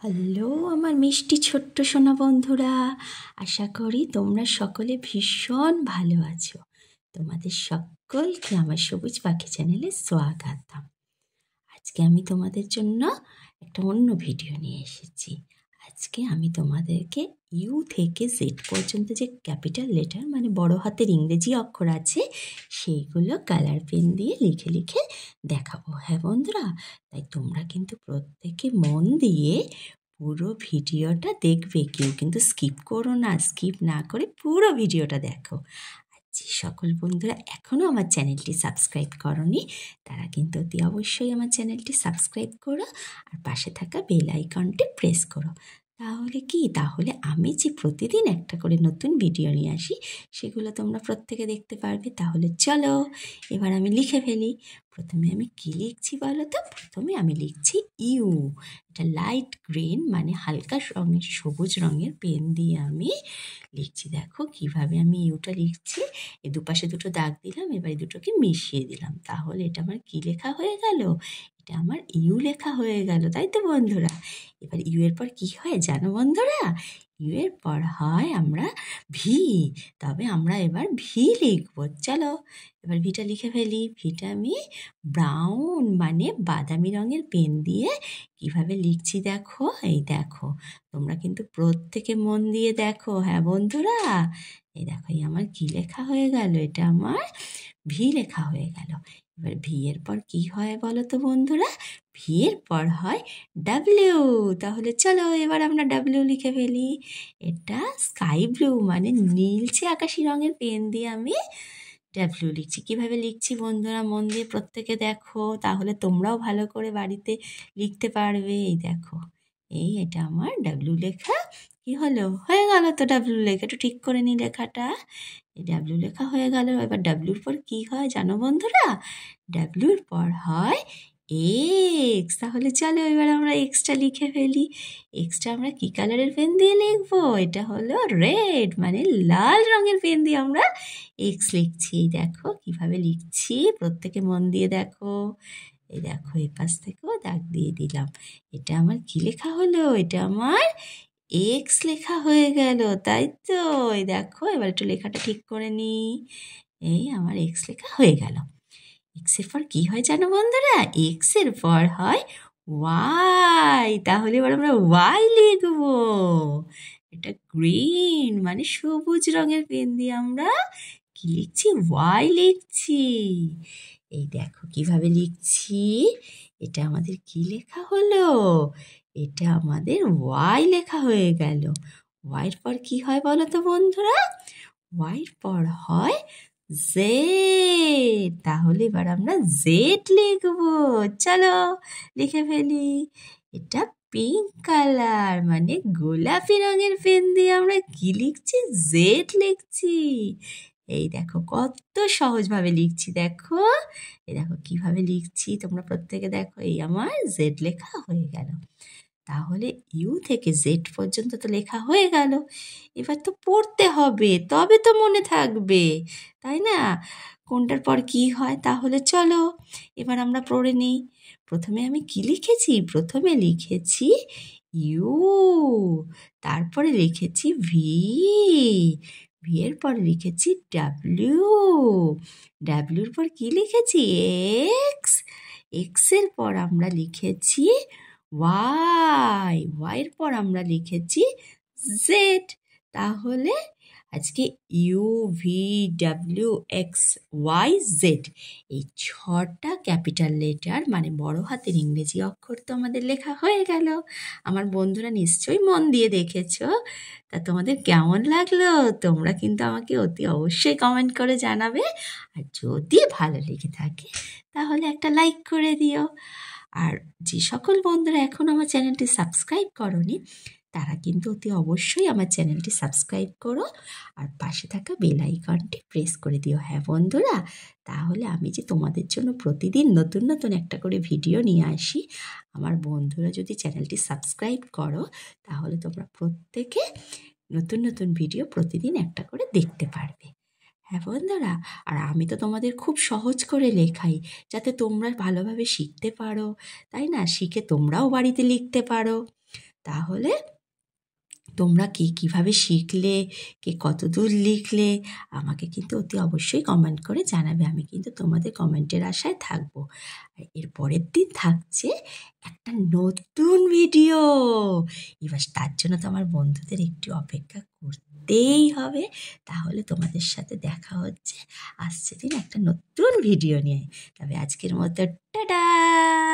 Hello আমার মিষ্টি ছোট্ট সোনা বন্ধুরা, আশা করি তোমরা সকলে ভীষণ ভালো আছো। তোমাদের সকলকে আমার সবুজ পাখি চ্যানেলে স্বাগতম। আজকে আমি তোমাদের জন্য একটা অন্য ভিডিও নিয়ে এসেছি। আজকে আমি তোমাদেরকে ইউ থেকে জেড পর্যন্ত যে ক্যাপিটাল লেটার মানে বড় হাতের ইংরেজি অক্ষর আছে সেইগুলো কালার পেন দিয়ে লিখে লিখে দেখাবো। হ্যাঁ বন্ধুরা, তাই তোমরা কিন্তু প্রত্যেকে মন দিয়ে পুরো ভিডিওটা দেখবে, কেউ কিন্তু স্কিপ করো না। স্কিপ না করে পুরো ভিডিওটা দেখো। আর যে সকল বন্ধুরা এখনও আমার চ্যানেলটি সাবস্ক্রাইব করনি তারা কিন্তু অতি অবশ্যই আমার চ্যানেলটি সাবস্ক্রাইব করো আর পাশে থাকা বেল আইকনটি প্রেস করো। তাহলে আমি যে প্রতিদিন একটা করে নতুন ভিডিও নিয়ে আসি সেগুলো তোমরা প্রত্যেকে দেখতে পারবে। তাহলে চলো এবার আমি লিখে ফেলি। প্রথমে আমি কি লিখছি বলো তো? প্রথমে আমি লিখছি ইউ। এটা লাইট গ্রিন মানে হালকা রঙের সবুজ রঙের পেন দিয়ে আমি লিখছি। দেখো কিভাবে আমি ইউটা লিখছি। এই দুপাশে দুটো দাগ দিলাম, এবার এই দুটোকে মিশিয়ে দিলাম। তাহলে এটা আমার কি লেখা হয়ে গেল? এটা আমার ইউ লেখা হয়ে গেল, তাই তো বন্ধুরা? এবার ইউ এর পর কি হয় জানো বন্ধুরা? ইউ এর পর হয় আমরা ভি। তবে আমরা এবার ভি লিখবো। চলো এবার ভিটা লিখে ফেলি। ভিটা আমি ব্রাউন মানে বাদামি রঙের পেন দিয়ে কিভাবে লিখছি দেখো। এই দেখো, তোমরা কিন্তু প্রত্যেকে মন দিয়ে দেখো। হ্যাঁ বন্ধুরা, এই দেখো এই আমার কি লেখা হয়ে গেল? এটা আমার ভি লেখা হয়ে গেল। এবার ভি এর পর কি হয় বলো তো বন্ধুরা? ভি এর পর হয় ডাব্লিউ। তাহলে চলো এবার আমরা ডাব্লিউ লিখে ফেলি। এটা স্কাই ব্লু মানে নীলচে আকাশি রঙের পেন দিয়ে আমি ডাব্লিউ লিখছি। কীভাবে লিখছি বন্ধুরা মন দিয়ে প্রত্যেকে দেখো, তাহলে তোমরাও ভালো করে বাড়িতে লিখতে পারবে। এই দেখো, এটা আমার ডাব্লিউ লেখা কি হলো? হয়ে গেল তো ডাব্লিউ লেখা। একটু ঠিক করে নিই লেখাটা। এই ডাব্লিউ লেখা হয়ে গেল। এবার ডাব্লিউর পর কি হয় জানো বন্ধুরা? ডাব্লিউর পর হয় এক্স। তাহলে চলো এবার আমরা এক্সটা লিখে ফেলি। এক্সটা আমরা কি কালারের পেন দিয়ে লিখবো? এটা হলো রেড মানে লাল রঙের পেন দিয়ে আমরা এক্স লিখছি। দেখো কিভাবে লিখছি, প্রত্যেকে মন দিয়ে দেখো। এই দেখো এই পাশ থেকেও দাগ দিয়ে দিলাম। এটা আমার কি লেখা হলো? এটা আমার এক্স লেখা হয়ে গেল, তাই তো? এই দেখো এবার একটু লেখাটা ঠিক করে নিই। এই আমার এক্স লেখা হয়ে গেল। এক্সের পর কি হয় জানো বন্ধুরা? এক্সের পর হয় ওয়াই। তাহলে এবার আমরা ওয়াই লিখবো। এটা গ্রিন মানে সবুজ রঙের পেন দিয়ে আমরা কি লিখছি? ওয়াই লিখছি। এই দেখো কিভাবে লিখছি। এটা আমাদের কি লেখা হলো? এটা আমাদের ওয়াই লেখা হয়ে গেল। ওয়াইয়ের পর কি হয় বলো তো বন্ধুরা? ওয়াইয়ের পর হয় জেড। তাহলে এবার আমরা জেড লিখবো। চলো লিখে ফেলি। এটা পিঙ্ক কালার মানে গোলাপি রঙের পেন দিয়ে আমরা কি লিখছি? জেড লিখছি। এই দেখো কত সহজভাবে লিখছি। দেখো এই দেখো কিভাবে লিখছি, তোমরা প্রত্যেকে দেখো। এই আমার জেড লেখা হয়ে গেল। তাহলে ইউ থেকে জেড পর্যন্ত তো লেখা হয়ে গেল। এবার তো পড়তে হবে, তবে তো মনে থাকবে, তাই না? কোনটার পর কি হয়। তাহলে চলো এবার আমরা পড়ে নিই। প্রথমে আমি কি লিখেছি? প্রথমে লিখেছি ইউ, তারপরে লিখেছি ভি, ভি এর পর লিখেছি ডাব্লিউ, ডাব্লিউর পর কি লিখেছি? এক্স, এক্সের পর আমরা লিখেছি ওয়াই, ওয়াইয়ের পর আমরা লিখেছি জেড। তাহলে আজকে U V W X Y Z এই 6টা ক্যাপিটাল লেটার মানে বড় হাতের ইংরেজি অক্ষর তো আমাদের লেখা হয়ে গেল। আমার বন্ধুরা নিশ্চয়ই মন দিয়ে দেখেছো। তা তোমাদের কেমন লাগলো? তোমরা কিন্তু আমাকে অতি অবশ্যই কমেন্ট করে জানাবে। আর যদি ভালো লেগে থাকে তাহলে একটা লাইক করে দিও। আর যে সকল বন্ধুরা এখন আমার চ্যানেলটি সাবস্ক্রাইব করনি তারা কিন্তু অতি অবশ্যই আমার চ্যানেলটি সাবস্ক্রাইব করো আর পাশে থাকা বেল আইকনটি প্রেস করে দিও। হ্যাঁ বন্ধুরা, তাহলে আমি যে তোমাদের জন্য প্রতিদিন নতুন নতুন একটা করে ভিডিও নিয়ে আসি, আমার বন্ধুরা যদি চ্যানেলটি সাবস্ক্রাইব করো তাহলে তোমরা প্রত্যেকে নতুন নতুন ভিডিও প্রতিদিন একটা করে দেখতে পারবে। হ্যাঁ বন্ধুরা, আর আমি তো তোমাদের খুব সহজ করে লেখাই যাতে তোমরা ভালোভাবে শিখতে পারো, তাই না? শিখে তোমরাও বাড়িতে লিখতে পারো। তাহলে তোমরা কে কীভাবে শিখলে, কে কতদূর লিখলে আমাকে কিন্তু অতি অবশ্যই কমেন্ট করে জানাবে। আমি কিন্তু তোমাদের কমেন্টের আশায় থাকবো। আর এর পরের দিন থাকছে একটা নতুন ভিডিও। এবার তার জন্য তো আমার বন্ধুদের একটু অপেক্ষা করতেই হবে। তাহলে তোমাদের সাথে দেখা হচ্ছে আসছে দিন একটা নতুন ভিডিও নিয়ে। তবে আজকের মতো টাটা।